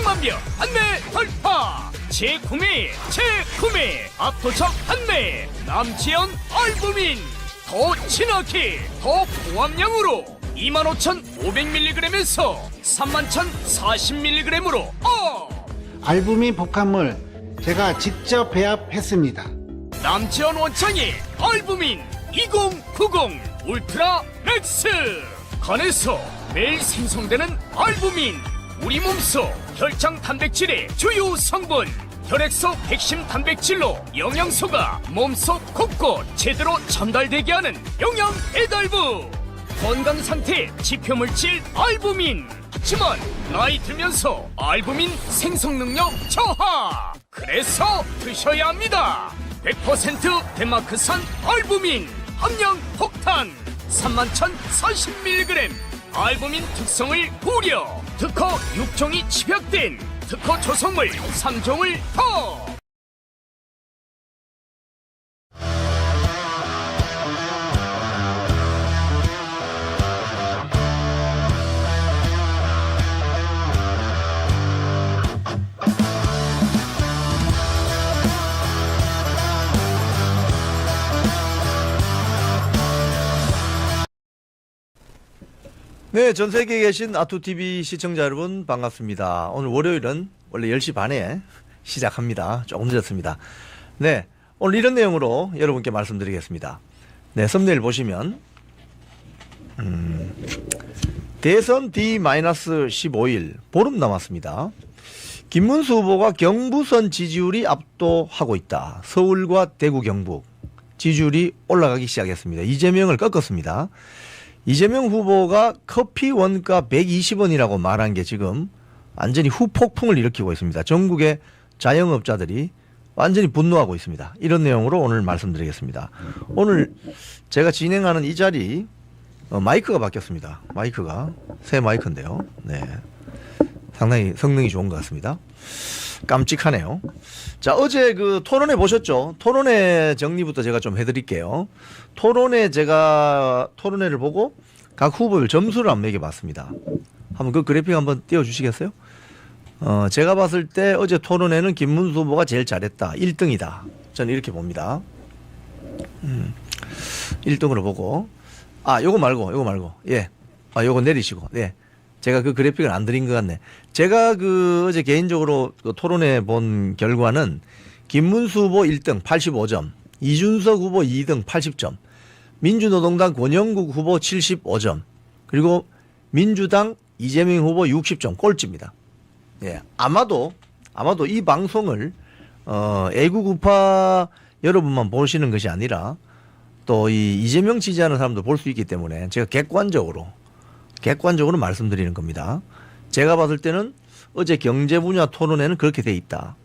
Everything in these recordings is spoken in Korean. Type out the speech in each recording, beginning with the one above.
6만 명 판매 돌파. 재구매 압도적 판매. 남지연 알부민 더 진하게 더 고함량으로 25,500mg에서 31,040mg으로 알부민 복합물 제가 직접 배합했습니다. 남지연 원장의 알부민 2090 울트라 맥스. 간에서 매일 생성되는 알부민, 우리 몸속 혈장 단백질의 주요 성분. 혈액속 핵심 단백질로 영양소가 몸속 곳곳 제대로 전달되게 하는 영양 배달부. 건강 상태 지표물질 알부민. 하지만 나이 들면서 알부민 생성 능력 저하. 그래서 드셔야 합니다. 100% 덴마크산 알부민 함량 폭탄 31,040mg. 알부민 특성을 고려. 특허 6종이 집약된 특허 조성물 3종을 더. 네, 전 세계에 계신 아투TV 시청자 여러분 반갑습니다. 오늘 월요일은 원래 10시 반에 시작합니다. 조금 늦었습니다. 네, 오늘 이런 내용으로 여러분께 말씀드리겠습니다. 네, 썸네일 보시면 대선 D-15일 보름 남았습니다. 김문수 후보가 경부선 지지율이 압도하고 있다. 서울과 대구 경북 지지율이 올라가기 시작했습니다. 이재명을 꺾었습니다. 이재명 후보가 커피 원가 120원이라고 말한 게 지금 완전히 후폭풍을 일으키고 있습니다. 전국의 자영업자들이 완전히 분노하고 있습니다. 이런 내용으로 오늘 말씀드리겠습니다. 오늘 제가 진행하는 이 자리 마이크가 바뀌었습니다. 마이크가 새 마이크인데요. 네, 상당히 성능이 좋은 것 같습니다. 깜찍하네요. 자, 어제 그 토론회 보셨죠? 토론회 정리부터 제가 좀 해드릴게요. 제가 토론회를 보고 각 후보별 점수를 한번 매겨봤습니다. 한번 그 그래픽 한번 띄워주시겠어요? 제가 봤을 때 어제 토론회는 김문수 후보가 제일 잘했다. 1등이다. 저는 이렇게 봅니다. 1등으로 보고. 요거 말고. 예. 요거 내리시고. 네. 제가 그 그래픽을 안 드린 것 같네. 제가 그 어제 개인적으로 그 토론회 본 결과는 김문수 후보 1등 85점, 이준석 후보 2등 80점, 민주노동당 권영국 후보 75점, 그리고 민주당 이재명 후보 60점 꼴찌입니다. 예, 아마도 이 방송을 애국우파 여러분만 보시는 것이 아니라 또 이 이재명 지지하는 사람도 볼 수 있기 때문에 제가 객관적으로 말씀드리는 겁니다. 제가 봤을 때는 어제 경제 분야 토론회는 그렇게 돼 있다.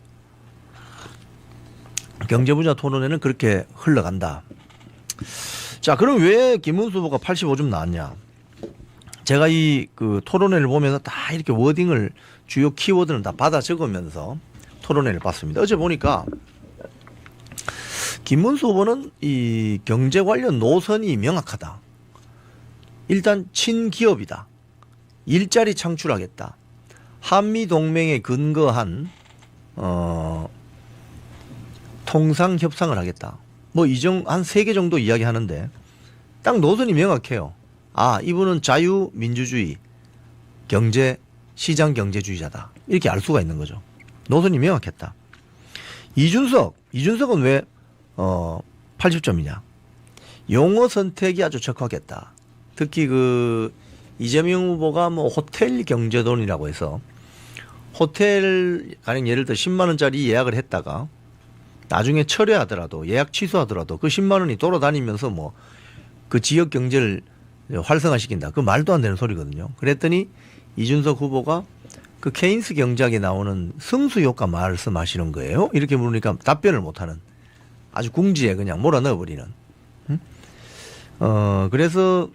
경제 분야 토론회는 그렇게 흘러간다. 자, 그럼 왜 김문수 후보가 85점 나왔냐? 제가 이 그 토론회를 보면서 다 이렇게 워딩을 주요 키워드는 다 받아 적으면서 토론회를 봤습니다. 어제 보니까 김문수 후보는 이 경제 관련 노선이 명확하다. 일단 친기업이다. 일자리 창출하겠다. 한미동맹에 근거한 통상협상을 하겠다. 뭐 한 3개 정도 이야기하는데 딱 노선이 명확해요. 이분은 자유민주주의 경제 시장 경제주의자다. 이렇게 알 수가 있는 거죠. 노선이 명확했다. 이준석은 왜 80점이냐? 용어 선택이 아주 적합했다. 특히 그 이재명 후보가 뭐 호텔 경제론이라고 해서 호텔 가령 예를 들어 10만 원짜리 예약을 했다가 나중에 철회하더라도 예약 취소하더라도 그 10만 원이 돌아다니면서 뭐 그 지역 경제를 활성화시킨다. 그 말도 안 되는 소리거든요. 그랬더니 이준석 후보가 그 케인스 경제학에 나오는 승수효과 말씀하시는 거예요. 이렇게 물으니까 답변을 못하는 아주 궁지에 그냥 몰아넣어버리는. 그래서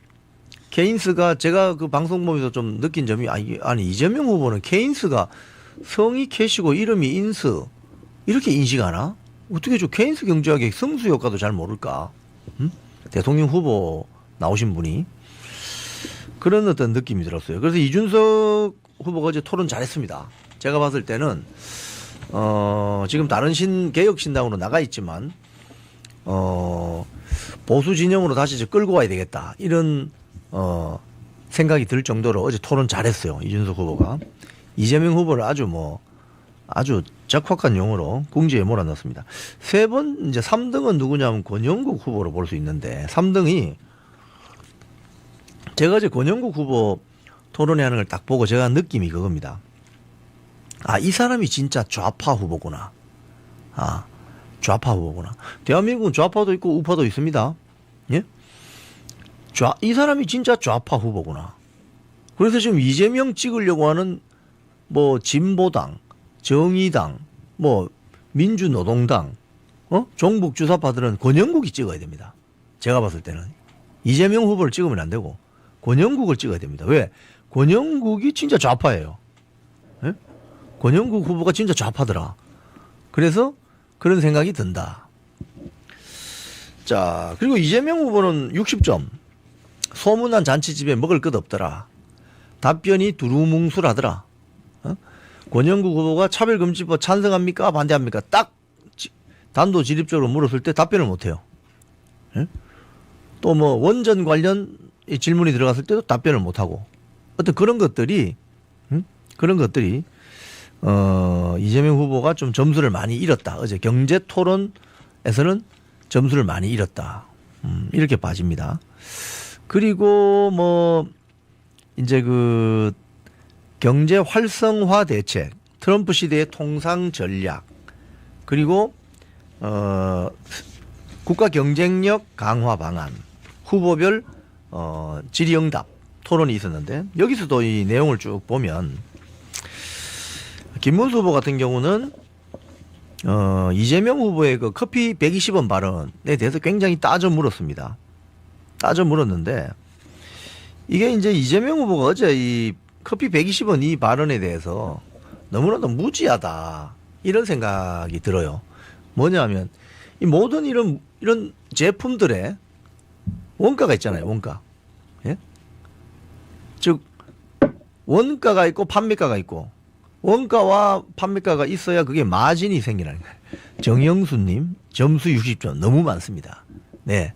케인스가 제가 그 방송 보면서 좀 느낀 점이 아니 이재명 후보는 케인스가 성이 캐시고 이름이 인스 이렇게 인식하나? 어떻게 저 케인스 경제학의 승수 효과도 잘 모를까? 대통령 후보 나오신 분이 그런 어떤 느낌이 들었어요. 그래서 이준석 후보가 어제 토론 잘했습니다. 제가 봤을 때는 지금 다른 개혁 신당으로 나가 있지만 보수 진영으로 다시 이제 끌고 와야 되겠다 이런 생각이 들 정도로 어제 토론 잘했어요. 이준석 후보가 이재명 후보를 아주 적확한 용어로 궁지에 몰아넣습니다. 세 번 이제 3등은 누구냐면 권영국 후보로 볼 수 있는데 3등이 제가 이제 권영국 후보 토론회 하는 걸 딱 보고 제가 느낌이 그겁니다. 이 사람이 진짜 좌파 후보구나. 좌파 후보구나. 대한민국은 좌파도 있고 우파도 있습니다. 예? 이 사람이 진짜 좌파 후보구나. 그래서 지금 이재명 찍으려고 하는 뭐 진보당, 정의당, 뭐 민주노동당, 종북 주사파들은 권영국이 찍어야 됩니다. 제가 봤을 때는 이재명 후보를 찍으면 안 되고 권영국을 찍어야 됩니다. 왜? 권영국이 진짜 좌파예요. 예? 권영국 후보가 진짜 좌파더라. 그래서 그런 생각이 든다. 자, 그리고 이재명 후보는 60점. 소문난 잔치집에 먹을 것 없더라. 답변이 두루뭉술하더라. 권영국 후보가 차별금지법 찬성합니까? 반대합니까? 딱 단도직입적으로 물었을 때 답변을 못해요. 또 뭐 원전 관련 질문이 들어갔을 때도 답변을 못하고 어떤 그런 것들이 이재명 후보가 좀 점수를 많이 잃었다. 어제 경제 토론에서는 점수를 많이 잃었다. 이렇게 빠집니다. 그리고 뭐 이제 그 경제 활성화 대책, 트럼프 시대의 통상 전략, 그리고 국가 경쟁력 강화 방안, 후보별 질의응답 토론이 있었는데 여기서도 이 내용을 쭉 보면 김문수 후보 같은 경우는 이재명 후보의 그 커피 120원 발언에 대해서 굉장히 따져 물었습니다. 따져 물었는데 이게 이제 이재명 후보가 어제 이 커피 120원 이 발언에 대해서 너무나도 무지하다 이런 생각이 들어요. 뭐냐면 이 모든 이런 제품들의 원가가 있잖아요. 원가. 예? 즉 원가가 있고 판매가가 있고 원가와 판매가가 있어야 그게 마진이 생기라는 거예요. 정영수님 점수 60점 너무 많습니다. 네,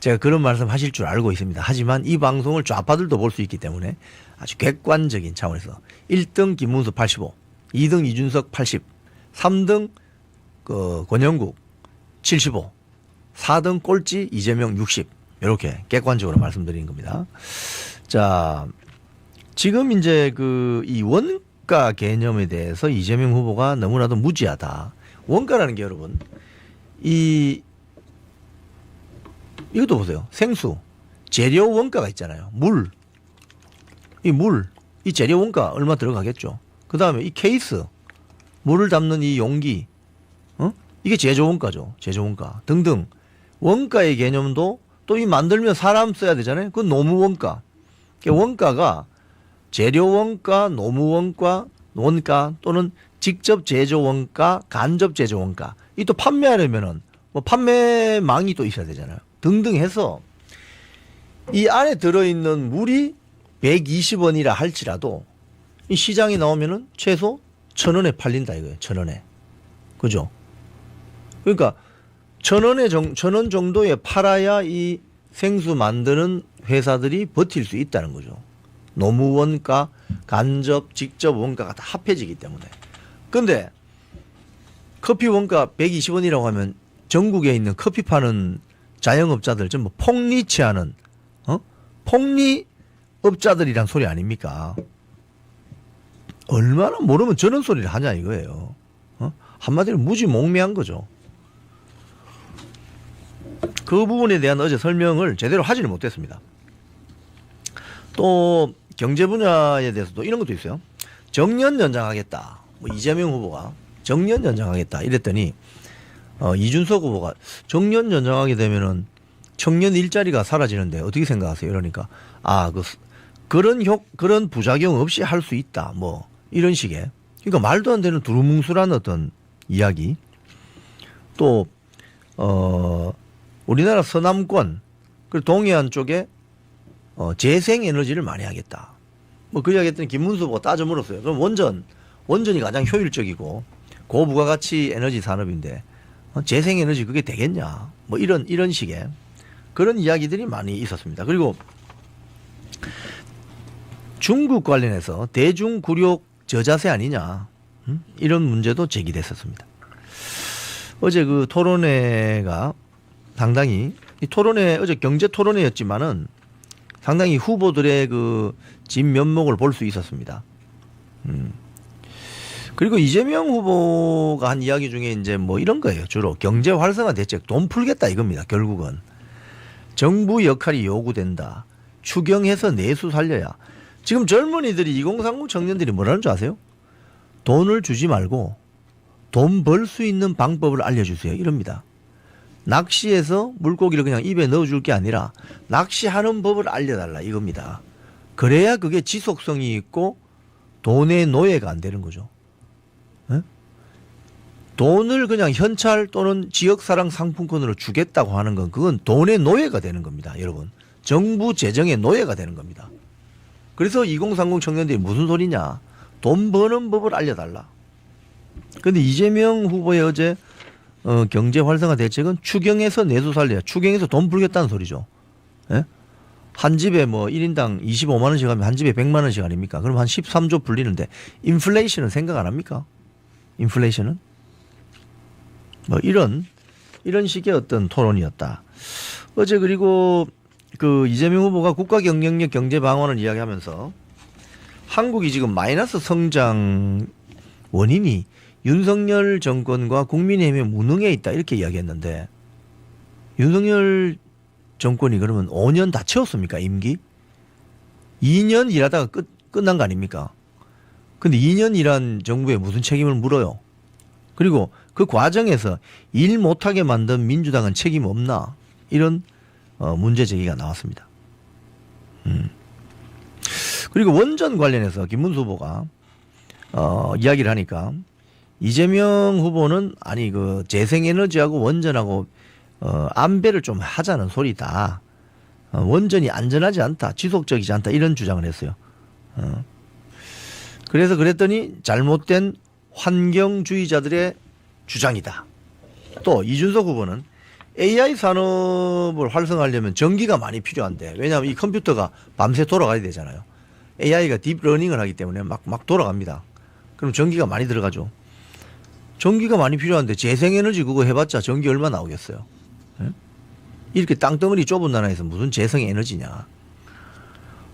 제가 그런 말씀 하실 줄 알고 있습니다. 하지만 이 방송을 좌파들도 볼 수 있기 때문에 아주 객관적인 차원에서 1등 김문수 85, 2등 이준석 80, 3등 그 권영국 75, 4등 꼴찌 이재명 60 이렇게 객관적으로 말씀드리는 겁니다. 자, 지금 이제 그 이 원가 개념에 대해서 이재명 후보가 너무나도 무지하다. 원가라는 게 여러분 이것도 보세요. 생수 재료 원가가 있잖아요. 이 재료 원가 얼마 들어가겠죠. 그 다음에 이 케이스 물을 담는 이 용기 이게 제조 원가죠. 제조 원가 등등 원가의 개념도 또 이 만들면 사람 써야 되잖아요. 그건 노무 원가. 원가가 재료 원가, 노무 원가 또는 직접 제조 원가, 간접 제조 원가. 이 또 판매하려면은 뭐 판매망이 또 있어야 되잖아요. 등등 해서 이 안에 들어있는 물이 120원이라 할지라도 이 시장에 나오면은 최소 1,000원에 팔린다 이거예요. 1,000원에. 그죠? 그러니까 1,000원 정도에 팔아야 이 생수 만드는 회사들이 버틸 수 있다는 거죠. 노무 원가, 간접, 직접 원가가 다 합해지기 때문에. 근데 커피 원가 120원이라고 하면 전국에 있는 커피 파는 자영업자들 전부 폭리치하는 폭리업자들이란 소리 아닙니까? 얼마나 모르면 저런 소리를 하냐 이거예요. 한마디로 무지몽매한 거죠. 그 부분에 대한 어제 설명을 제대로 하지를 못했습니다. 또 경제 분야에 대해서도 이런 것도 있어요. 정년 연장하겠다. 뭐 이재명 후보가 정년 연장하겠다 이랬더니 이준석 후보가 정년 연장하게 되면은 청년 일자리가 사라지는데 어떻게 생각하세요? 이러니까 그런 부작용 없이 할 수 있다. 뭐 이런 식의. 그러니까 말도 안 되는 두루뭉술한 어떤 이야기. 또 우리나라 서남권 그리고 동해안 쪽에 재생 에너지를 많이 하겠다. 뭐 그 이야기 했더니 김문수 후보가 따져 물었어요. 그럼 원전이 가장 효율적이고 고부가가치 에너지 산업인데 재생에너지 그게 되겠냐 뭐 이런 식의 그런 이야기들이 많이 있었습니다. 그리고 중국 관련해서 대중굴욕 저자세 아니냐 이런 문제도 제기됐었습니다. 어제 그 토론회가 상당히 이 토론회 어제 경제 토론회였지만은 상당히 후보들의 그 진면목을 볼 수 있었습니다. 그리고 이재명 후보가 한 이야기 중에 이제 뭐 이런 거예요. 주로 경제 활성화 대책 돈 풀겠다 이겁니다. 결국은 정부 역할이 요구된다. 추경해서 내수 살려야. 지금 젊은이들이 2030 청년들이 뭐라는 줄 아세요? 돈을 주지 말고 돈 벌 수 있는 방법을 알려주세요. 이럽니다. 낚시해서 물고기를 그냥 입에 넣어줄 게 아니라 낚시하는 법을 알려달라 이겁니다. 그래야 그게 지속성이 있고 돈의 노예가 안 되는 거죠. 에? 돈을 그냥 현찰 또는 지역사랑 상품권으로 주겠다고 하는 건 그건 돈의 노예가 되는 겁니다. 여러분. 정부 재정의 노예가 되는 겁니다. 그래서 2030 청년들이 무슨 소리냐. 돈 버는 법을 알려달라. 그런데 이재명 후보의 어제 경제 활성화 대책은 추경해서 내수 살려야 추경해서 돈 불겠다는 소리죠. 예? 한 집에 뭐 1인당 25만 원씩 하면 한 집에 100만 원씩 아닙니까? 그럼 한 13조 불리는데 인플레이션은 생각 안 합니까? 인플레이션은? 뭐 이런 식의 어떤 토론이었다. 어제 그리고 그 이재명 후보가 국가 경쟁력 경제 방안을 이야기하면서 한국이 지금 마이너스 성장 원인이 윤석열 정권과 국민의힘의 무능에 있다 이렇게 이야기했는데 윤석열 정권이 그러면 5년 다 채웠습니까? 임기? 2년 일하다가 끝난 거 아닙니까? 근데 2년 일한 정부에 무슨 책임을 물어요? 그리고 그 과정에서 일 못하게 만든 민주당은 책임 없나? 이런 문제 제기가 나왔습니다. 그리고 원전 관련해서 김문수 후보가 이야기를 하니까 이재명 후보는 아니 그 재생에너지하고 원전하고 안배를 좀 하자는 소리다. 원전이 안전하지 않다, 지속적이지 않다 이런 주장을 했어요. 그래서 그랬더니 잘못된 환경주의자들의 주장이다. 또 이준석 후보는 AI 산업을 활성화하려면 전기가 많이 필요한데 왜냐하면 이 컴퓨터가 밤새 돌아가야 되잖아요. AI가 딥러닝을 하기 때문에 막 돌아갑니다. 그럼 전기가 많이 들어가죠. 전기가 많이 필요한데 재생에너지 그거 해봤자 전기 얼마 나오겠어요. 예? 이렇게 땅덩어리 좁은 나라에서 무슨 재생에너지냐.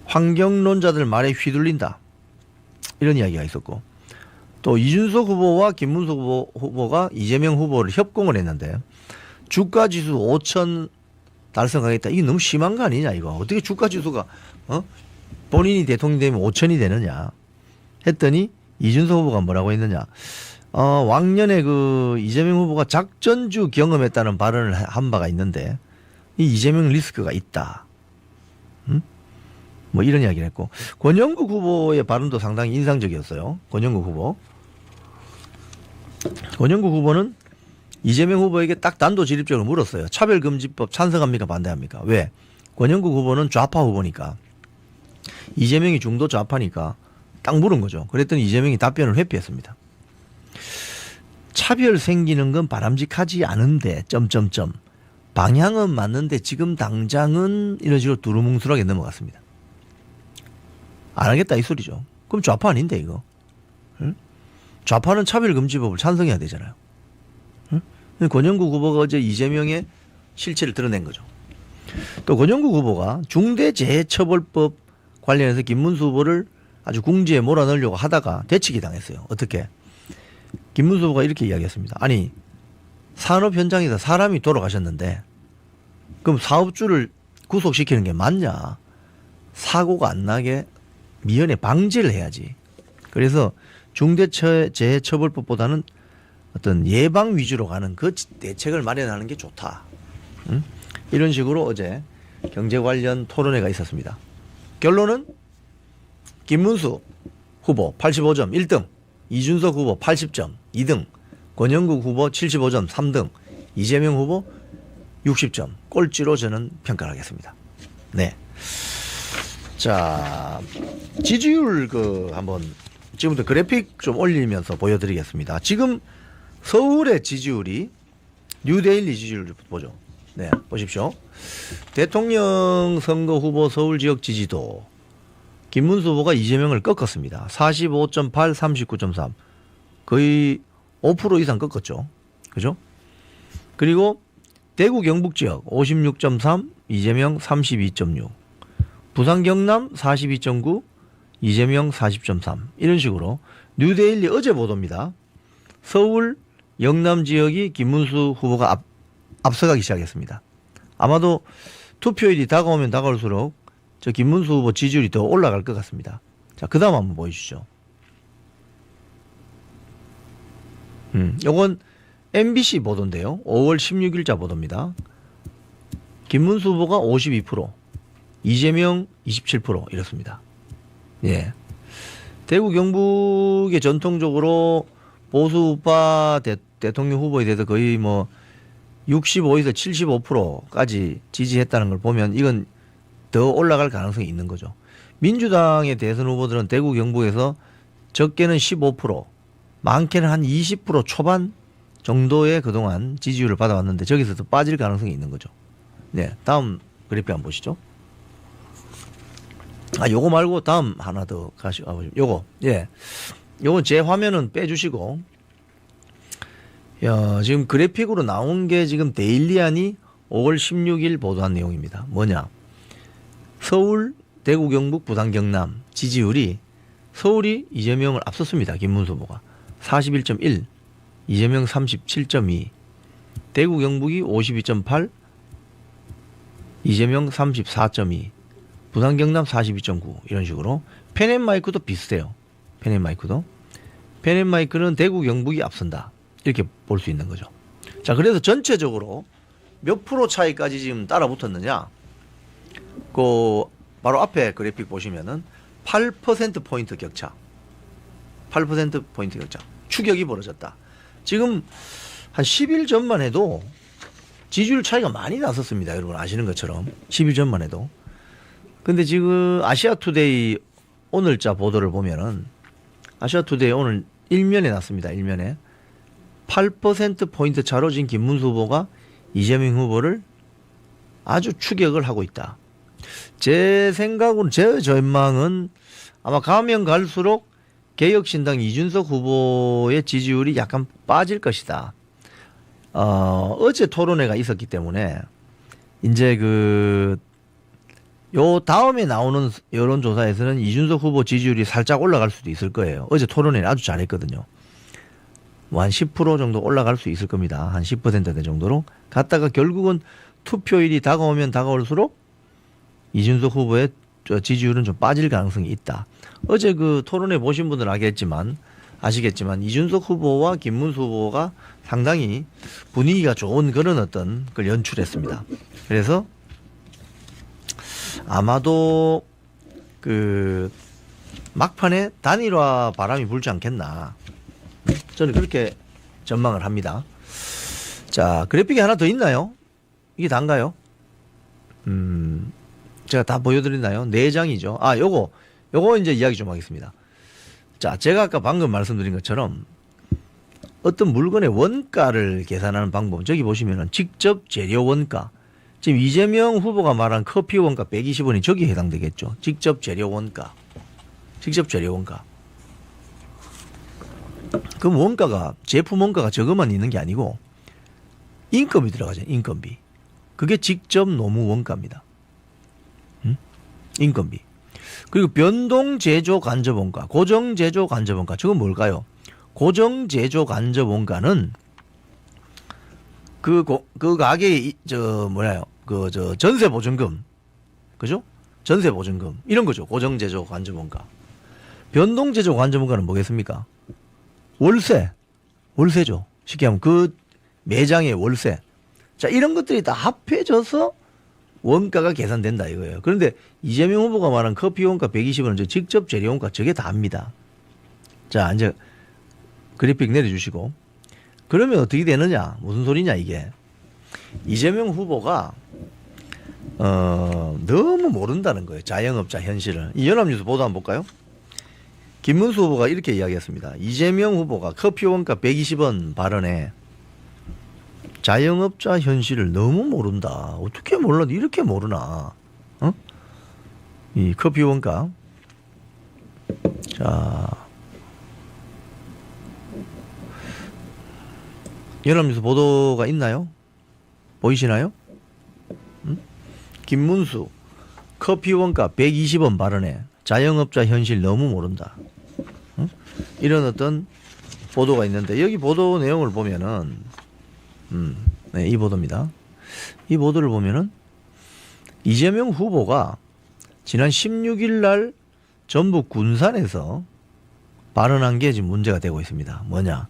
환경론자들 말에 휘둘린다. 이런 이야기가 있었고 또 이준석 후보와 김문수 후보가 이재명 후보를 협공을 했는데 주가지수 5천 달성하겠다. 이게 너무 심한 거 아니냐 이거. 어떻게 주가지수가 본인이 대통령 되면 5천이 되느냐 했더니 이준석 후보가 뭐라고 했느냐. 왕년에 그 이재명 후보가 작전주 경험했다는 발언을 한 바가 있는데 이 이재명 리스크가 있다. 뭐 이런 이야기를 했고 권영국 후보의 발언도 상당히 인상적이었어요. 권영국 후보는 이재명 후보에게 딱 단도직입적으로 물었어요. 차별금지법 찬성합니까 반대합니까? 왜? 권영국 후보는 좌파 후보니까 이재명이 중도 좌파니까 딱 물은 거죠. 그랬더니 이재명이 답변을 회피했습니다. 차별 생기는 건 바람직하지 않은데 방향은 맞는데 지금 당장은 이런 식으로 두루뭉술하게 넘어갔습니다. 안 하겠다 이 소리죠. 그럼 좌파 아닌데 이거. 응? 좌파는 차별금지법을 찬성해야 되잖아요. 응? 권영국 후보가 어제 이재명의 실체를 드러낸 거죠. 또 권영국 후보가 중대재해처벌법 관련해서 김문수 후보를 아주 궁지에 몰아넣으려고 하다가 대치기 당했어요. 어떻게? 김문수 후보가 이렇게 이야기했습니다. 아니 산업 현장에서 사람이 돌아가셨는데 그럼 사업주를 구속시키는 게 맞냐? 사고가 안 나게 미연에 방지를 해야지. 그래서 중대재해처벌법보다는 어떤 예방 위주로 가는 그 대책을 마련하는 게 좋다. 응? 이런 식으로 어제 경제 관련 토론회가 있었습니다. 결론은 김문수 후보 85점 1등, 이준석 후보 80점 2등, 권영국 후보 75점 3등, 이재명 후보 60점 꼴찌로 저는 평가를 하겠습니다. 네. 자, 지지율 한번 지금부터 그래픽 좀 올리면서 보여드리겠습니다. 지금 서울의 지지율이 뉴데일리 지지율을 보죠. 네, 보십시오. 대통령 선거 후보 서울 지역 지지도 김문수 후보가 이재명을 꺾었습니다. 45.8, 39.3 거의 5% 이상 꺾었죠. 그죠? 그리고 대구 경북 지역 56.3 이재명 32.6 부산 경남 42.9 이재명 40.3 이런 식으로 뉴데일리 어제 보도입니다. 서울 영남 지역이 김문수 후보가 앞서가기 시작했습니다. 아마도 투표일이 다가오면 다가올수록 저 김문수 후보 지지율이 더 올라갈 것 같습니다. 자, 그 다음 한번 보여주시죠. 요건 MBC 보도인데요. 5월 16일자 보도입니다. 김문수 후보가 52%, 이재명 27% 이렇습니다. 예. 대구 경북에 전통적으로 보수 우파 대통령 후보에 대해서 거의 뭐 65에서 75%까지 지지했다는 걸 보면 이건 더 올라갈 가능성이 있는 거죠. 민주당의 대선 후보들은 대구 경북에서 적게는 15%, 많게는 한 20% 초반 정도의 그동안 지지율을 받아왔는데 저기서 더 빠질 가능성이 있는 거죠. 네, 다음 그래픽 한번 보시죠. 요거 말고 다음 하나 더 가시고, 요거, 예. 요건 제 화면은 빼주시고, 야, 지금 그래픽으로 나온 게 지금 데일리안이 5월 16일 보도한 내용입니다. 뭐냐. 서울, 대구, 경북, 부산, 경남 지지율이 서울이 이재명을 앞섰습니다. 김문수 후보가. 41.1, 이재명 37.2, 대구, 경북이 52.8, 이재명 34.2, 부산 경남 42.9 이런 식으로 펜앤마이크도 비슷해요. 펜앤마이크는 대구 경북이 앞선다 이렇게 볼 수 있는 거죠. 자, 그래서 전체적으로 몇 프로 차이까지 지금 따라 붙었느냐, 그 바로 앞에 그래픽 보시면은 8% 포인트 격차, 8% 포인트 격차, 추격이 벌어졌다. 지금 한 10일 전만 해도 지지율 차이가 많이 났었습니다. 여러분 아시는 것처럼 10일 전만 해도. 근데 지금 아시아투데이 오늘자 보도를 보면은 아시아투데이 오늘 일면에 났습니다. 일면에 8% 포인트 차로 진 김문수 후보가 이재명 후보를 아주 추격을 하고 있다. 제 생각으로는 제 전망은 아마 가면 갈수록 개혁신당 이준석 후보의 지지율이 약간 빠질 것이다. 어제 토론회가 있었기 때문에 이제 요 다음에 나오는 여론조사에서는 이준석 후보 지지율이 살짝 올라갈 수도 있을 거예요. 어제 토론회는 아주 잘했거든요. 뭐 한 10% 정도 올라갈 수 있을 겁니다. 한 10%대 정도로 갔다가 결국은 투표일이 다가오면 다가올수록 이준석 후보의 지지율은 좀 빠질 가능성이 있다. 어제 그 토론회 보신 분들은 아시겠지만 이준석 후보와 김문수 후보가 상당히 분위기가 좋은 그런 어떤 걸 연출했습니다. 그래서 아마도 그 막판에 단일화 바람이 불지 않겠나, 저는 그렇게 전망을 합니다. 자, 그래픽이 하나 더 있나요? 이게 다인가요? 제가 다 보여드렸나요? 4장이죠. 요거 이제 이야기 좀 하겠습니다. 자, 제가 아까 방금 말씀드린 것처럼 어떤 물건의 원가를 계산하는 방법, 저기 보시면은 직접 재료 원가, 지금 이재명 후보가 말한 커피 원가 120원이 저기에 해당되겠죠. 직접 재료 원가. 그럼 원가가, 제품 원가가 저것만 있는 게 아니고 인건비 들어가죠. 인건비. 그게 직접 노무 원가입니다. 인건비. 그리고 변동 제조 간접 원가, 고정 제조 간접 원가. 저건 뭘까요? 고정 제조 간접 원가는 그 가게의 전세 보증금, 그죠? 전세 보증금 이런 거죠. 고정 제조 간접 원가. 변동 제조 간접 원가는 뭐겠습니까? 월세죠. 쉽게 하면 그 매장의 월세. 자, 이런 것들이 다 합해져서 원가가 계산된다 이거예요. 그런데 이재명 후보가 말한 커피 원가 120원은 직접 재료 원가 저게 다입니다. 자, 이제 그래픽 내려주시고, 그러면 어떻게 되느냐, 무슨 소리냐 이게. 이재명 후보가 너무 모른다는 거예요. 자영업자 현실을. 이 연합뉴스 보도 한번 볼까요? 김문수 후보가 이렇게 이야기했습니다. 이재명 후보가 커피 원가 120원 발언에 자영업자 현실을 너무 모른다. 어떻게 몰라? 이렇게 모르나? 어? 이 커피 원가. 자, 연합뉴스 보도가 있나요? 보이시나요? 김문수 커피 원가 120원 발언에 자영업자 현실 너무 모른다. 이런 어떤 보도가 있는데 여기 보도 내용을 보면은 네, 이 보도입니다. 이 보도를 보면은 이재명 후보가 지난 16일 날 전북 군산에서 발언한 게 지금 문제가 되고 있습니다. 뭐냐?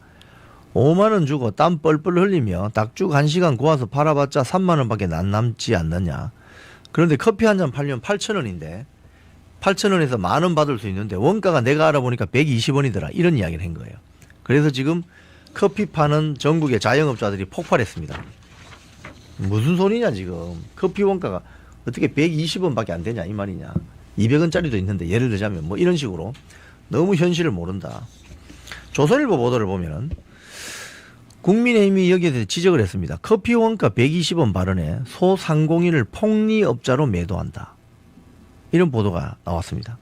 5만 원 주고 땀 뻘뻘 흘리며 닭죽 1시간 구워서 팔아봤자 3만 원밖에 남지 않느냐. 그런데 커피 한 잔 팔려면 8,000원인데 8,000원에서 10,000원 받을 수 있는데 원가가 내가 알아보니까 120원이더라. 이런 이야기를 한 거예요. 그래서 지금 커피 파는 전국의 자영업자들이 폭발했습니다. 무슨 소리냐 지금. 커피 원가가 어떻게 120원밖에 안 되냐 이 말이냐. 200원짜리도 있는데 예를 들자면 뭐 이런 식으로 너무 현실을 모른다. 조선일보 보도를 보면은 국민의힘이 여기에 대해 지적을 했습니다. 커피 원가 120원 발언에 소상공인을 폭리업자로 매도한다. 이런 보도가 나왔습니다.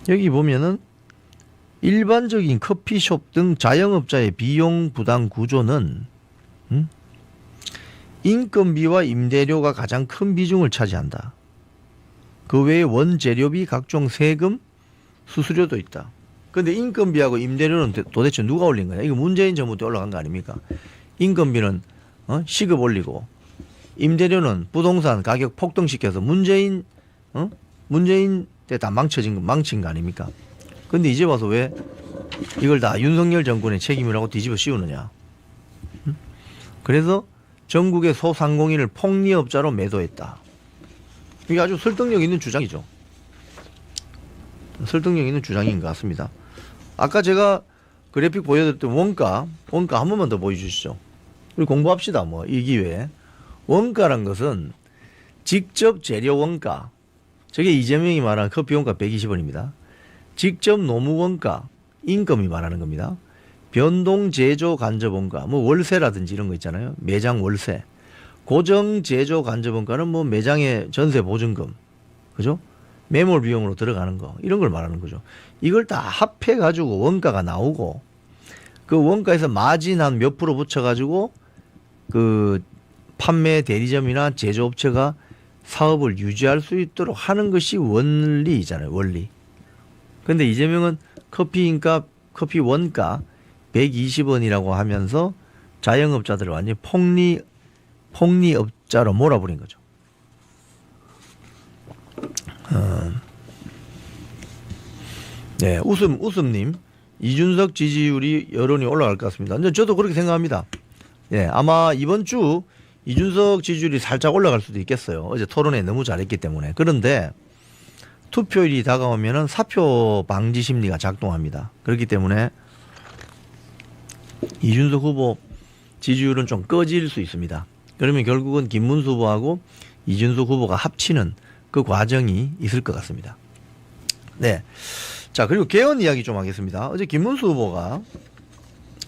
여기 보면은 일반적인 커피숍 등 자영업자의 비용 부담 구조는 인건비와 임대료가 가장 큰 비중을 차지한다. 그 외에 원재료비, 각종 세금, 수수료도 있다. 그런데 인건비하고 임대료는 도대체 누가 올린 거냐? 이거 문재인 정부 때 올라간 거 아닙니까? 인건비는 시급 올리고 임대료는 부동산 가격 폭등시켜서 문재인 때 다 망친 거 아닙니까? 근데 이제 와서 왜 이걸 다 윤석열 정권의 책임이라고 뒤집어 씌우느냐? 그래서 전국의 소상공인을 폭리업자로 매도했다. 이게 아주 설득력 있는 주장이죠. 설득력 있는 주장인 것 같습니다. 아까 제가 그래픽 보여드렸던 원가 한 번만 더 보여주시죠. 우리 공부합시다. 뭐 이 기회에. 원가란 것은 직접 재료 원가, 저게 이재명이 말한 커피 원가 120원입니다. 직접 노무 원가, 임금이 말하는 겁니다. 변동 제조 간접 원가, 뭐 월세라든지 이런 거 있잖아요. 매장 월세. 고정 제조 간접 원가는 뭐 매장의 전세 보증금, 그죠? 매몰 비용으로 들어가는 거, 이런 걸 말하는 거죠. 이걸 다 합해 가지고 원가가 나오고 그 원가에서 마진 한 몇 프로 붙여 가지고 그 판매 대리점이나 제조업체가 사업을 유지할 수 있도록 하는 것이 원리잖아요. 원리. 근데 이재명은 커피 원가 120원이라고 하면서 자영업자들을 완전히 폭리업자로 몰아버린 거죠. 네, 웃음님. 이준석 지지율이 여론이 올라갈 것 같습니다. 근데 저도 그렇게 생각합니다. 예, 아마 이번 주 이준석 지지율이 살짝 올라갈 수도 있겠어요. 어제 토론회 너무 잘했기 때문에. 그런데 투표일이 다가오면은 사표 방지 심리가 작동합니다. 그렇기 때문에 이준석 후보 지지율은 좀 꺼질 수 있습니다. 그러면 결국은 김문수 후보하고 이준석 후보가 합치는 그 과정이 있을 것 같습니다. 네. 자, 그리고 개헌 이야기 좀 하겠습니다. 어제 김문수 후보가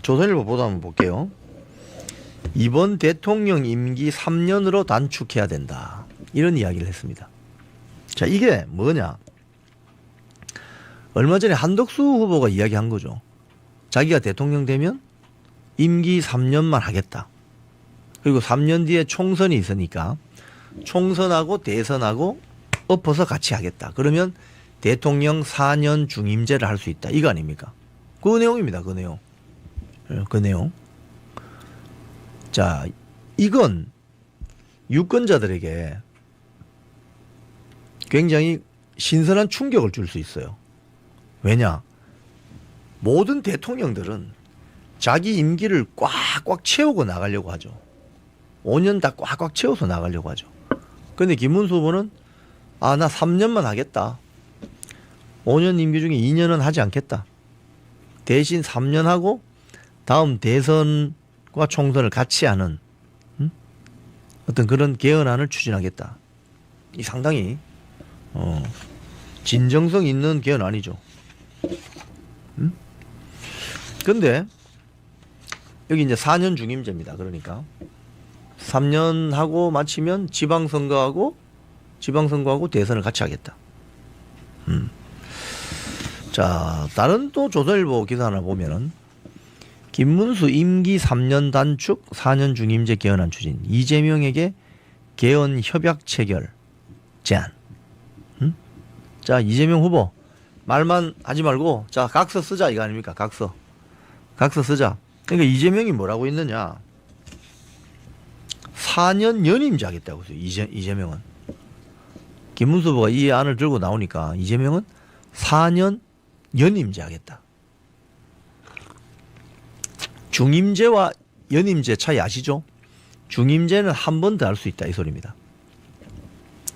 조선일보 보도 한번 볼게요. 이번 대통령 임기 3년으로 단축해야 된다. 이런 이야기를 했습니다. 자, 이게 뭐냐? 얼마 전에 한덕수 후보가 이야기한 거죠. 자기가 대통령 되면 임기 3년만 하겠다. 그리고 3년 뒤에 총선이 있으니까 총선하고 대선하고 엎어서 같이 하겠다. 그러면 대통령 4년 중임제를 할 수 있다. 이거 아닙니까? 그 내용입니다. 그 내용. 그 내용. 자, 이건 유권자들에게 굉장히 신선한 충격을 줄 수 있어요. 왜냐? 모든 대통령들은 자기 임기를 꽉꽉 채우고 나가려고 하죠. 5년 다 꽉꽉 채워서 나가려고 하죠. 그런데 김문수 후보는 나 3년만 하겠다. 5년 임기 중에 2년은 하지 않겠다. 대신 3년 하고 다음 대선과 총선을 같이 하는 어떤 그런 개헌안을 추진하겠다. 이 상당히 진정성 있는 개헌 아니죠. 근데 여기 이제 4년 중임제입니다. 그러니까 3년 하고 마치면 지방선거하고 대선을 같이 하겠다. 자, 다른 또 조선일보 기사 하나 보면은 김문수 임기 3년 단축 4년 중임제 개헌안 추진, 이재명에게 개헌 협약 체결 제안. 자, 이재명 후보 말만 하지 말고 자, 각서 쓰자 이거 아닙니까? 각서 쓰자. 그러니까 이재명이 뭐라고 했느냐, 4년 연임제 하겠다고 했어요. 이재명은. 김문수 후보가 이 안을 들고 나오니까 이재명은 4년 연임제 하겠다. 중임제와 연임제 차이 아시죠? 중임제는 한 번 더 할 수 있다 이 소리입니다.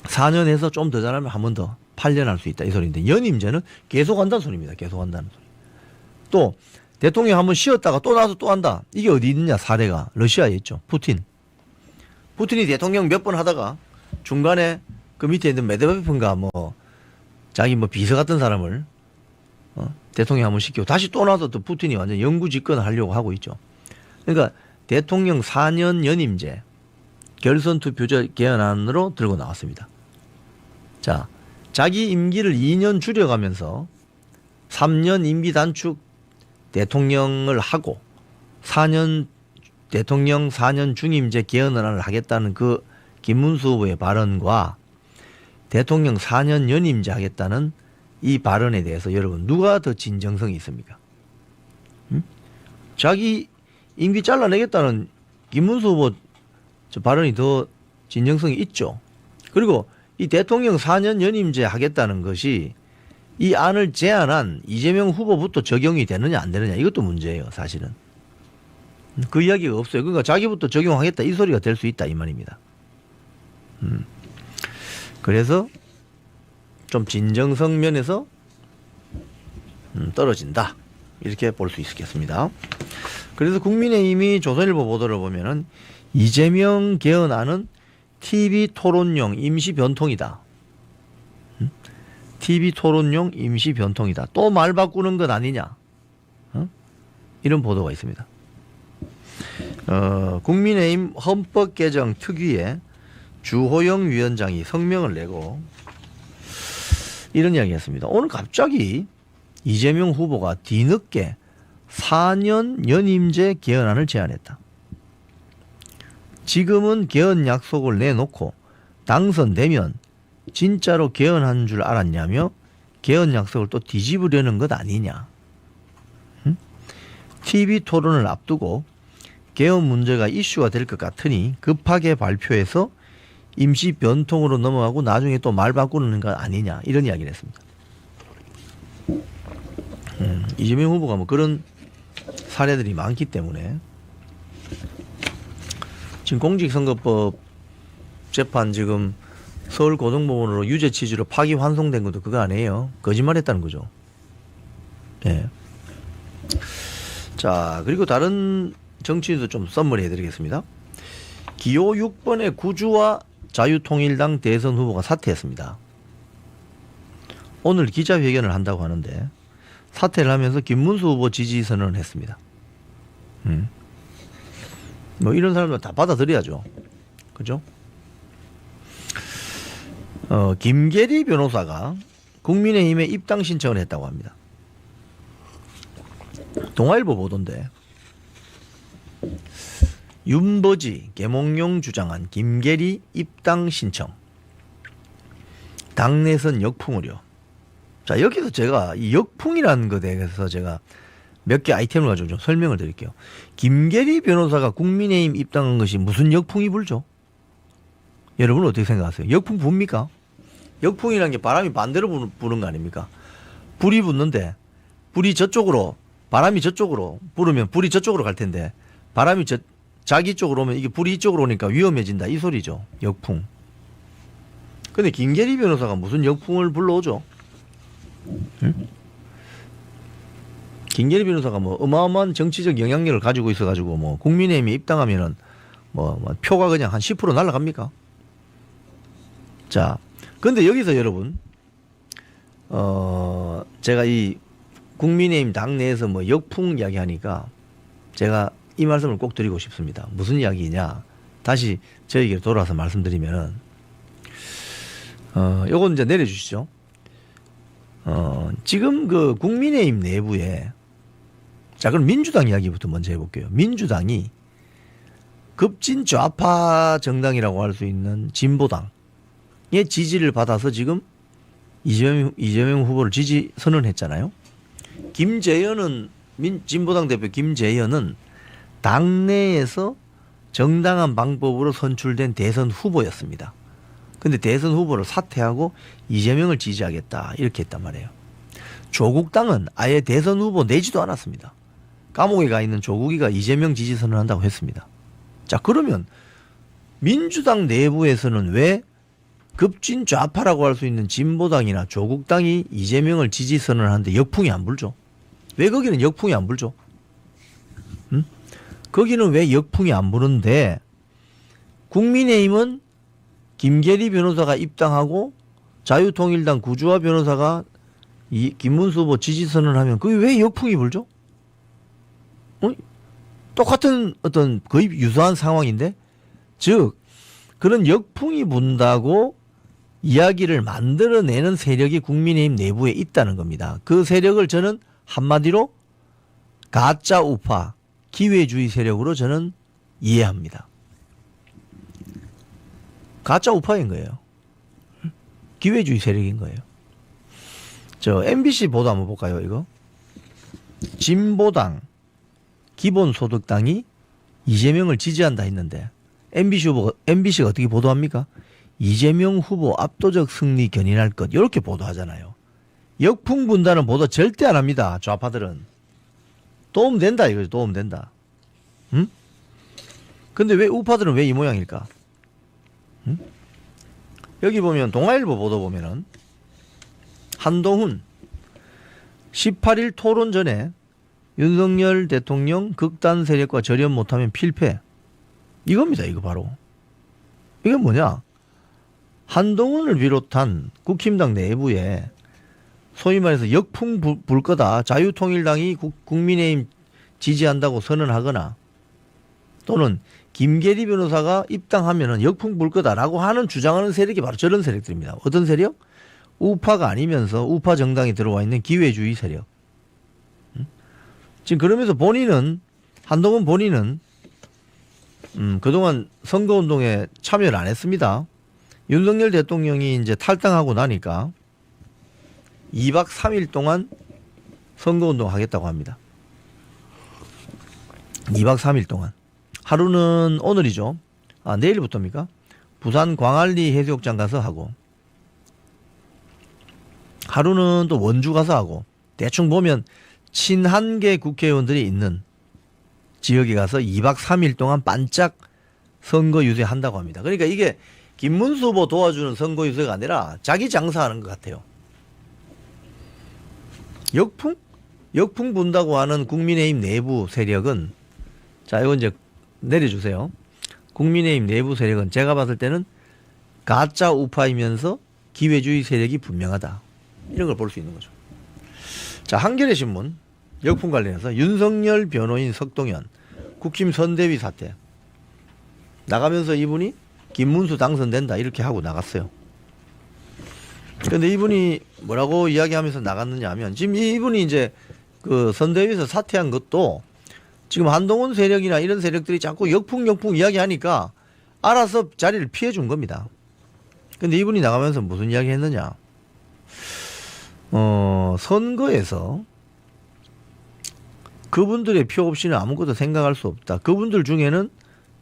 4년에서 좀 더 잘하면 한 번 더 8년 할 수 있다 이 소리인데, 연임제는 계속 한다는 소리입니다. 계속 한다는 소리. 또 대통령 한번 쉬었다가 또 나와서 또 한다. 이게 어디 있느냐 사례가. 러시아에 있죠. 푸틴이 대통령 몇 번 하다가 중간에 그 밑에 있는 메드베프인가 뭐 자기 뭐 비서 같은 사람을 대통령 한번 시키고 다시 또 나와서 또 푸틴이 완전 영구 집권을 하려고 하고 있죠. 그러니까 대통령 4년 연임제 결선 투표제 개헌안으로 들고 나왔습니다. 자, 자기 임기를 2년 줄여가면서 3년 임기 단축 대통령을 하고 4년 대통령 4년 중임제 개헌안을 하겠다는 그 김문수 후보의 발언과 대통령 4년 연임제 하겠다는 이 발언에 대해서 여러분 누가 더 진정성이 있습니까? 자기 임기 잘라내겠다는 김문수 후보 저 발언이 더 진정성이 있죠. 그리고 이 대통령 4년 연임제 하겠다는 것이 이 안을 제안한 이재명 후보부터 적용이 되느냐 안 되느냐 이것도 문제예요. 사실은. 그 이야기가 없어요. 그러니까 자기부터 적용하겠다 이 소리가 될 수 있다 이 말입니다. 그래서 좀 진정성 면에서 떨어진다 이렇게 볼 수 있겠습니다. 그래서 국민의힘이 조선일보 보도를 보면은 이재명 개헌안은 TV 토론용 임시 변통이다. TV 토론용 임시 변통이다. 또 말 바꾸는 것 아니냐. 이런 보도가 있습니다. 국민의힘 헌법 개정 특위에 주호영 위원장이 성명을 내고 이런 이야기했습니다. 오늘 갑자기 이재명 후보가 뒤늦게 4년 연임제 개헌안을 제안했다. 지금은 개헌 약속을 내놓고 당선되면 진짜로 개헌한 줄 알았냐며 개헌 약속을 또 뒤집으려는 것 아니냐. TV 토론을 앞두고 개헌 문제가 이슈가 될 것 같으니 급하게 발표해서 임시 변통으로 넘어가고 나중에 또 말 바꾸는 것 아니냐 이런 이야기를 했습니다. 이재명 후보가 뭐 그런 사례들이 많기 때문에 지금 공직선거법 재판 지금 서울고등법원으로 유죄 취지로 파기환송된 것도 그거 아니에요. 거짓말했다는 거죠. 예. 자, 그리고 다른 정치인도 좀 썸머리 해드리겠습니다. 기호 6번의 구주와 자유통일당 대선 후보가 사퇴했습니다. 오늘 기자회견을 한다고 하는데 사퇴를 하면서 김문수 후보 지지 선언을 했습니다. 뭐 이런 사람들 다 받아들여야죠. 그죠? 김계리 변호사가 국민의힘에 입당 신청을 했다고 합니다. 동아일보 보도인데 윤버지 계몽용 주장한 김계리 입당 신청 당내선 역풍으로. 자, 여기서 제가 이 역풍이라는 것에 대해서 제가 몇 개 아이템을 가지고 좀 설명을 드릴게요. 김계리 변호사가 국민의힘 입당한 것이 무슨 역풍이 불죠? 여러분 어떻게 생각하세요? 역풍 붑니까? 역풍이라는 게 바람이 반대로 부는 거 아닙니까? 불이 붙는데 불이 저쪽으로 바람이 저쪽으로 불으면 불이 저쪽으로 갈 텐데 바람이 자기 쪽으로 오면 이게 불이 이쪽으로 오니까 위험해진다 이 소리죠. 역풍. 근데 김계리 변호사가 무슨 역풍을 불러오죠? 응? 김계리 변호사가 뭐 어마어마한 정치적 영향력을 가지고 있어가지고 뭐 국민의힘에 입당하면은 뭐 표가 그냥 한 10% 날아갑니까? 자, 근데 여기서 여러분 제가 이 국민의힘 당내에서 뭐 역풍 이야기하니까 제가 이 말씀을 꼭 드리고 싶습니다. 무슨 이야기냐? 다시 저에게 돌아서 말씀드리면은 요건 이제 내려주시죠. 지금 그 국민의힘 내부에 자 그럼 민주당 이야기부터 먼저 해볼게요. 민주당이 급진 좌파 정당이라고 할 수 있는 진보당의 지지를 받아서 지금 이재명 후보를 지지 선언했잖아요. 김재현은 진보당 대표 김재현은 당내에서 정당한 방법으로 선출된 대선 후보였습니다. 근데 대선 후보를 사퇴하고 이재명을 지지하겠다 이렇게 했단 말이에요. 조국당은 아예 대선 후보 내지도 않았습니다. 감옥에 가 있는 조국이가 이재명 지지 선언한다고 했습니다. 자 그러면 민주당 내부에서는 왜 급진 좌파라고 할 수 있는 진보당이나 조국당이 이재명을 지지 선언하는데 역풍이 안 불죠? 왜 거기는 역풍이 안 불죠? 거기는 왜 역풍이 안 부는데 국민의힘은 김계리 변호사가 입당하고 자유통일당 구주화 변호사가 이 김문수 후보 지지 선언하면 그게 왜 역풍이 불죠? 똑같은 어떤 거의 유사한 상황인데 즉 그런 역풍이 분다고 이야기를 만들어내는 세력이 국민의힘 내부에 있다는 겁니다. 그 세력을 저는 한마디로 가짜 우파 기회주의 세력으로 저는 이해합니다. 가짜 우파인 거예요. 기회주의 세력인 거예요. 저 MBC 보도 한번 볼까요? 이거 진보당 기본소득당이 이재명을 지지한다 했는데 MBC가 어떻게 보도합니까? 이재명 후보 압도적 승리 견인할 것 이렇게 보도하잖아요. 역풍 분다는 보도 절대 안 합니다. 좌파들은. 도움된다 이거죠. 도움된다. 응? 근데 왜 우파들은 왜 이 모양일까? 응? 여기 보면 동아일보 보도 보면은 한동훈 18일 토론 전에 윤석열 대통령 극단 세력과 절연 못하면 필패. 이겁니다. 이거 바로. 이게 뭐냐? 한동훈을 비롯한 국힘당 내부에 소위 말해서 역풍 불 거다. 자유통일당이 국민의힘 지지한다고 선언하거나 또는 김계리 변호사가 입당하면은 역풍 불 거다라고 하는 주장하는 세력이 바로 저런 세력들입니다. 어떤 세력? 우파가 아니면서 우파 정당이 들어와 있는 기회주의 세력. 지금 그러면서 한동훈 본인은 그동안 선거운동에 참여를 안 했습니다. 윤석열 대통령이 이제 탈당하고 나니까 2박 3일 동안 선거운동 하겠다고 합니다. 2박 3일 동안. 하루는 오늘이죠. 내일부터입니까? 부산 광안리 해수욕장 가서 하고 하루는 또 원주 가서 하고 대충 보면 친한계 국회의원들이 있는 지역에 가서 2박 3일 동안 반짝 선거 유세한다고 합니다. 그러니까 이게 김문수 후보 도와주는 선거 유세가 아니라 자기 장사하는 것 같아요. 역풍? 역풍 분다고 하는 국민의힘 내부 세력은 자 이건 이제 내려주세요. 국민의힘 내부 세력은 제가 봤을 때는 가짜 우파이면서 기회주의 세력이 분명하다. 이런 걸 볼 수 있는 거죠. 자 한겨레 신문 역풍 관련해서 윤석열 변호인 석동현 국힘 선대위 사퇴 나가면서 이분이 김문수 당선된다 이렇게 하고 나갔어요. 그런데 이분이 뭐라고 이야기하면서 나갔느냐 하면 지금 이분이 이제 그 선대위에서 사퇴한 것도 지금 한동훈 세력이나 이런 세력들이 자꾸 역풍 이야기하니까 알아서 자리를 피해 준 겁니다. 근데 이분이 나가면서 무슨 이야기 했느냐? 선거에서 그분들의 표 없이는 아무것도 생각할 수 없다. 그분들 중에는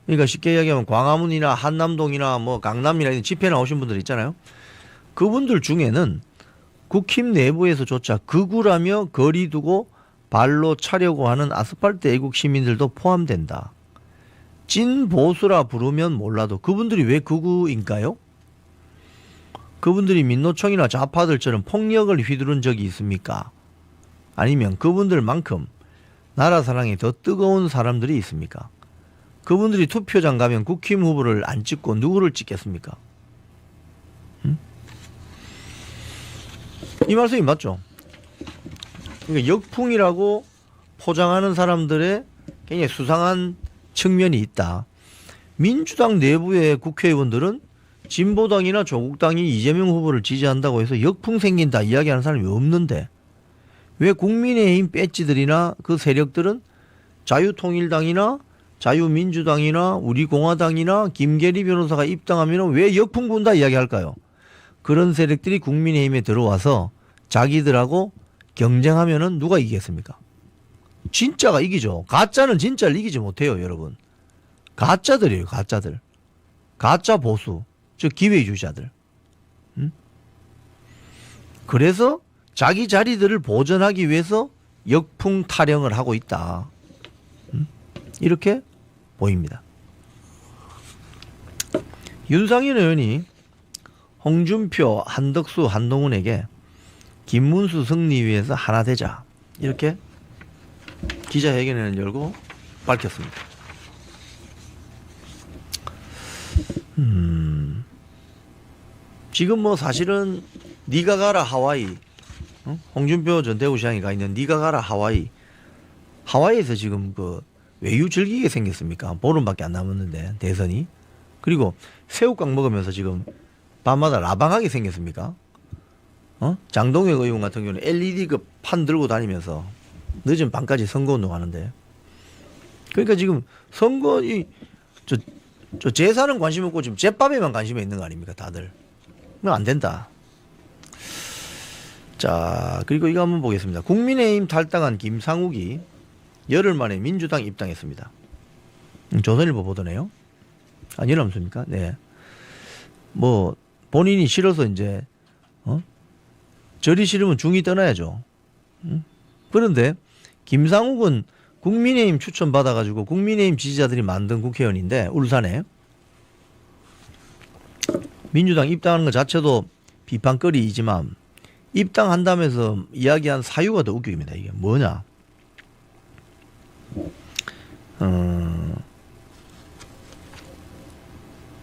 그러니까 쉽게 이야기하면 광화문이나 한남동이나 뭐 강남이나 이런 집회 나오신 분들 있잖아요. 그분들 중에는 국힘 내부에서조차 극우라며 거리 두고 발로 차려고 하는 아스팔트 애국 시민들도 포함된다. 찐 보수라 부르면 몰라도 그분들이 왜 극우인가요? 그분들이 민노총이나 좌파들처럼 폭력을 휘두른 적이 있습니까? 아니면 그분들만큼 나라 사랑이 더 뜨거운 사람들이 있습니까? 그분들이 투표장 가면 국힘 후보를 안 찍고 누구를 찍겠습니까? 이 말씀이 맞죠? 그러니까 역풍이라고 포장하는 사람들의 굉장히 수상한 측면이 있다. 민주당 내부의 국회의원들은 진보당이나 조국당이 이재명 후보를 지지한다고 해서 역풍 생긴다 이야기하는 사람이 없는데 왜 국민의힘 배지들이나 그 세력들은 자유통일당이나 자유민주당이나 우리공화당이나 김계리 변호사가 입당하면 왜 역풍 분다 이야기할까요? 그런 세력들이 국민의힘에 들어와서 자기들하고 경쟁하면은 누가 이기겠습니까? 진짜가 이기죠. 가짜는 진짜를 이기지 못해요, 여러분. 가짜들이에요, 가짜들. 가짜 보수, 즉 기회주의자들. 그래서 자기 자리들을 보존하기 위해서 역풍 타령을 하고 있다. 이렇게 보입니다. 윤상현 의원이 홍준표, 한덕수, 한동훈에게 김문수 승리 위해서 하나 되자 이렇게 기자회견을 열고 밝혔습니다. 지금 뭐 사실은 네가 가라 하와이, 홍준표 전 대구시장이 가 있는 네가 가라 하와이, 하와이에서 지금 그 외유 즐기게 생겼습니까? 보름밖에 안 남았는데 대선이. 그리고 새우깡 먹으면서 지금 밤마다 라방하게 생겼습니까? 장동혁 의원 같은 경우는 LED 그 판 들고 다니면서 늦은 밤까지 선거운동 하는데. 그러니까 지금 선거 저 재산은 관심 없고 지금 제밥에만 관심이 있는 거 아닙니까? 다들. 그건 안 된다. 자, 그리고 이거 한번 보겠습니다. 국민의힘 탈당한 김상욱이 열흘 만에 민주당 입당했습니다. 조선일보 보도네요. 아, 열흘입니까? 네. 뭐 본인이 싫어서 이제 절이 싫으면 중이 떠나야죠. 그런데 김상욱은 국민의힘 추천 받아가지고 국민의힘 지지자들이 만든 국회의원인데 울산에 민주당 입당하는 것 자체도 비판거리이지만 입당한다면서 이야기한 사유가 더 웃깁니다. 이게 뭐냐?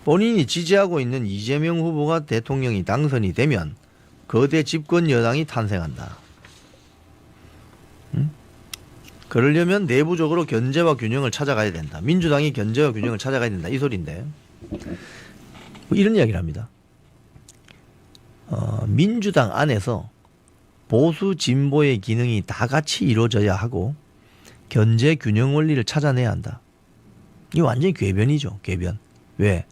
본인이 지지하고 있는 이재명 후보가 대통령이 당선이 되면 거대 집권 여당이 탄생한다. 그러려면 내부적으로 견제와 균형을 찾아가야 된다. 민주당이 견제와 균형을 찾아가야 된다. 이 소리인데 이런 이야기를 합니다. 민주당 안에서 보수 진보의 기능이 다 같이 이루어져야 하고 견제 균형 원리를 찾아내야 한다. 이게 완전히 궤변이죠. 궤변. 왜?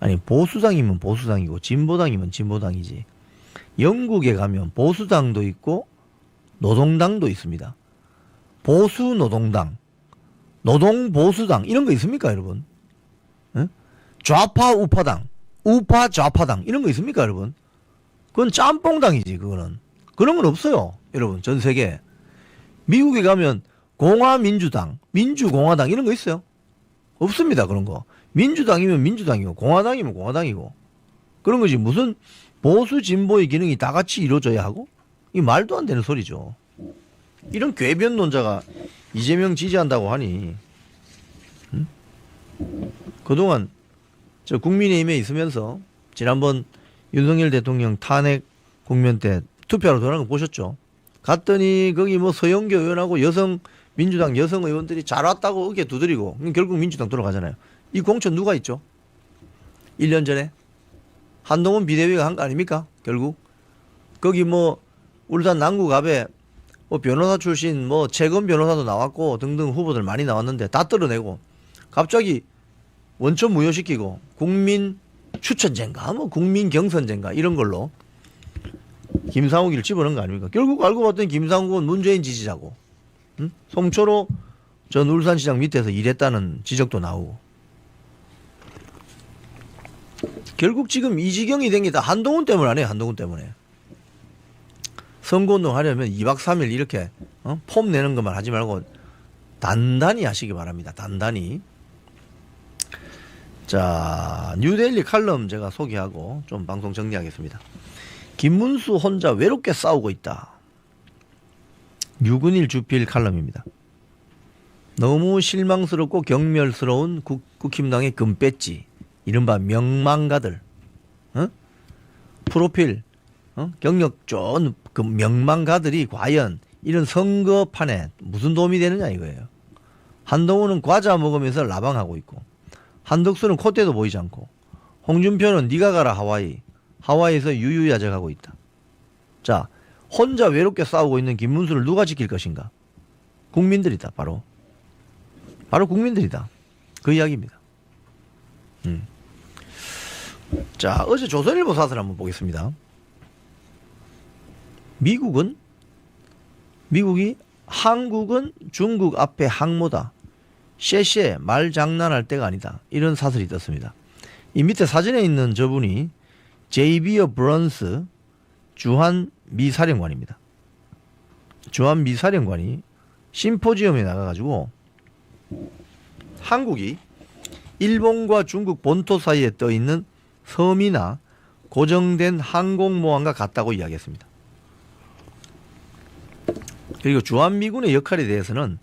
아니 보수당이면 보수당이고 진보당이면 진보당이지. 영국에 가면 보수당도 있고 노동당도 있습니다. 보수 노동당, 노동 보수당 이런 거 있습니까, 여러분? 응? 좌파 우파당, 우파 좌파당 이런 거 있습니까, 여러분? 그건 짬뽕당이지, 그거는. 그런 건 없어요, 여러분. 전 세계. 미국에 가면 공화민주당, 민주공화당 이런 거 있어요? 없습니다, 그런 거. 민주당이면 민주당이고 공화당이면 공화당이고 그런 거지. 무슨 보수 진보의 기능이 다 같이 이루어져야 하고? 이 말도 안 되는 소리죠. 이런 궤변론자가 이재명 지지한다고 하니 그동안 저 국민의힘에 있으면서 지난번 윤석열 대통령 탄핵 국면 때 투표하러 돌아간 거 보셨죠? 갔더니 거기 뭐 서영교 의원하고 민주당 여성 의원들이 잘 왔다고 어깨 두드리고 결국 민주당 돌아가잖아요. 이 공천 누가 있죠? 1년 전에 한동훈 비대위가 한 거 아닙니까? 결국 거기 뭐 울산 남구갑에 뭐 변호사 출신 뭐 최건 변호사도 나왔고 등등 후보들 많이 나왔는데 다 떨어내고 갑자기 원천 무효시키고 국민 추천제인가 뭐 국민 경선제인가 이런 걸로 김상욱이를 집어넣은 거 아닙니까? 결국 알고 봤더니 김상욱은 문재인 지지자고 송초로 전 울산시장 밑에서 일했다는 지적도 나오고 결국 지금 이 지경이 된 게 다 한동훈 때문 아니에요. 한동훈 때문에. 선거운동 하려면 2박 3일 이렇게 폼 내는 것만 하지 말고 단단히 하시기 바랍니다. 단단히. 자, 뉴데일리 칼럼 제가 소개하고 좀 방송 정리하겠습니다. 김문수 혼자 외롭게 싸우고 있다. 유근일 주필 칼럼입니다. 너무 실망스럽고 경멸스러운 국힘당의 금배지 이른바 명망가들 프로필 경력 좋은 그 명망가들이 과연 이런 선거판에 무슨 도움이 되느냐 이거예요. 한동훈은 과자 먹으면서 라방하고 있고, 한덕수는 콧대도 보이지 않고, 홍준표는 네가 가라 하와이에서 유유야적하고 있다. 자, 혼자 외롭게 싸우고 있는 김문수를 누가 지킬 것인가? 국민들이다. 바로 국민들이다. 그 이야기입니다. 자, 어제 조선일보 사설 한번 보겠습니다. 미국이 한국은 중국 앞에 항모다. 쉐쉐 말 장난할 때가 아니다. 이런 사설이 떴습니다. 이 밑에 사진에 있는 저분이 제이비어 브런스 주한 미사령관입니다. 주한 미사령관이 심포지엄에 나가가지고 한국이 일본과 중국 본토 사이에 떠 있는 섬이나 고정된 항공모함과 같다고 이야기했습니다. 그리고 주한미군의 역할에 대해서는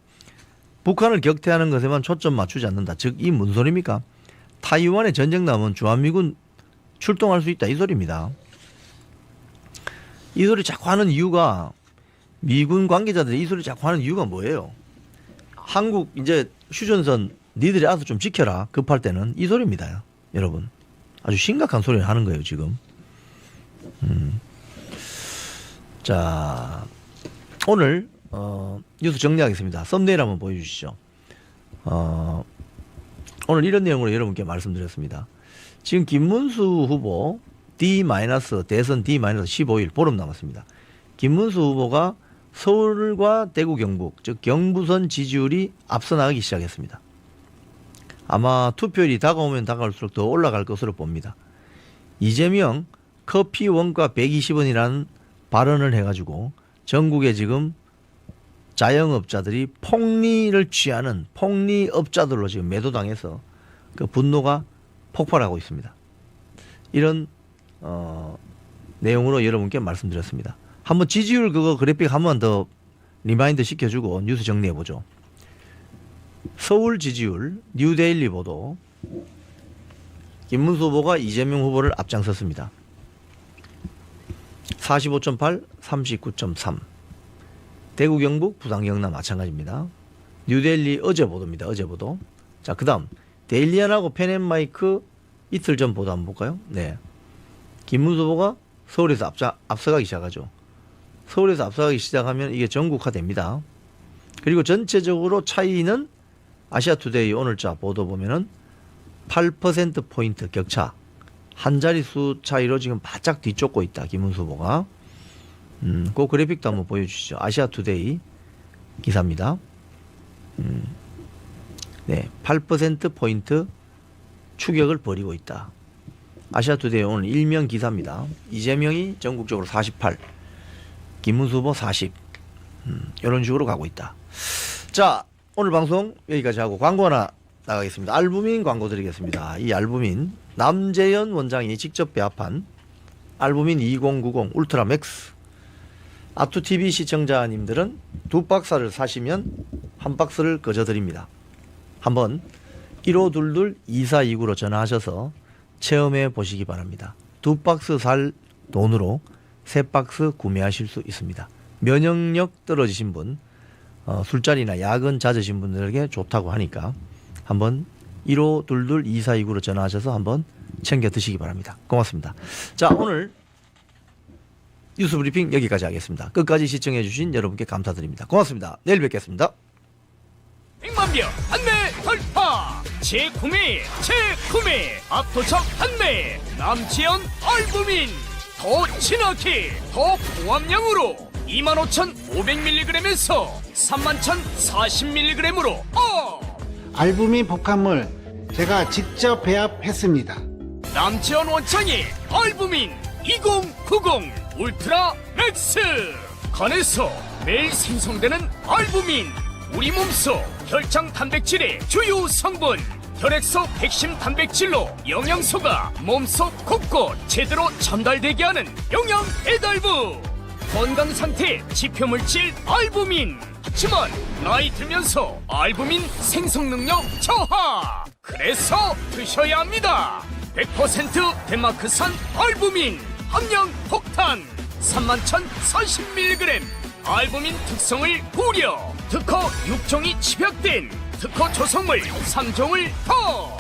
북한을 격퇴하는 것에만 초점 맞추지 않는다. 즉, 이 무슨 소리입니까? 타이완에 전쟁 나면 주한미군 출동할 수 있다. 이 소리입니다. 이 소리 자꾸 하는 이유가, 미군 관계자들이 이 소리 자꾸 하는 이유가 뭐예요? 한국 이제 휴전선 니들이 알아서 좀 지켜라. 급할 때는 이 소리입니다. 여러분. 아주 심각한 소리를 하는 거예요, 지금. 자, 오늘 뉴스 정리하겠습니다. 썸네일 한번 보여주시죠. 오늘 이런 내용으로 여러분께 말씀드렸습니다. 지금 김문수 후보 대선 D-15일 보름 남았습니다. 김문수 후보가 서울과 대구 경북, 즉 경부선 지지율이 앞서 나가기 시작했습니다. 아마 투표율이 다가오면 다가올수록 더 올라갈 것으로 봅니다. 이재명 커피 원가 120원이라는 발언을 해가지고 전국에 지금 자영업자들이 폭리를 취하는 폭리업자들로 지금 매도당해서 그 분노가 폭발하고 있습니다. 이런 내용으로 여러분께 말씀드렸습니다. 한번 지지율 그거 그래픽 한 번 더 리마인드 시켜주고 뉴스 정리해보죠. 서울 지지율 뉴데일리 보도, 김문수 후보가 이재명 후보를 앞장섰습니다. 45.8, 39.3. 대구 경북, 부산 경남 마찬가지입니다. 뉴데일리 어제 보도입니다. 어제 보도. 자, 그 다음 데일리안하고 펜앤마이크 이틀 전 보도 한번 볼까요? 네. 김문수 후보가 서울에서 앞서가기 시작하죠. 서울에서 앞서가기 시작하면 이게 전국화됩니다. 그리고 전체적으로 차이는 아시아투데이 오늘자 보도 보면은 8%포인트 격차, 한 자릿수 차이로 지금 바짝 뒤쫓고 있다. 김문수 후보가. 그 그래픽도 한번 보여주시죠. 아시아투데이 기사입니다. 네, 8%포인트 추격을 벌이고 있다. 아시아투데이 오늘 일면 기사입니다. 이재명이 전국적으로 48, 김문수 후보 40. 이런 식으로 가고 있다. 자, 오늘 방송 여기까지 하고 광고 하나 나가겠습니다. 알부민 광고 드리겠습니다. 이 알부민 남재현 원장이 직접 배합한 알부민 2090 울트라 맥스. 아투TV 시청자님들은 2박스를 사시면 1박스를 거저드립니다. 한번 1522-2429로 전화하셔서 체험해 보시기 바랍니다. 2박스 살 돈으로 3박스 구매하실 수 있습니다. 면역력 떨어지신 분, 술자리나 야근 잦으신 분들에게 좋다고 하니까 한번 1522-2429로 전화하셔서 한번 챙겨 드시기 바랍니다. 고맙습니다. 자, 오늘 뉴스 브리핑 여기까지 하겠습니다. 끝까지 시청해 주신 여러분께 감사드립니다. 고맙습니다. 내일 뵙겠습니다. 100만병 판매 돌파! 재구매 압도적 판매 남지연 알부민 더 진하게 더 고함량으로 25,500mg에서 31,040mg으로 알부민 복합물 제가 직접 배합했습니다. 남지연 원장의 알부민 2090 울트라 맥스 간에서 매일 생성되는 알부민, 우리 몸속 혈장 단백질의 주요 성분, 혈액속 핵심 단백질로 영양소가 몸속 곳곳 제대로 전달되게 하는 영양 배달부, 건강 상태 지표물질 알부민. 하지만 나이 들면서 알부민 생성 능력 저하. 그래서 드셔야 합니다. 100% 덴마크산 알부민 함량 폭탄. 31,040mg. 알부민 특성을 고려. 특허 6종이 집약된 특허 조성물 3종을 더.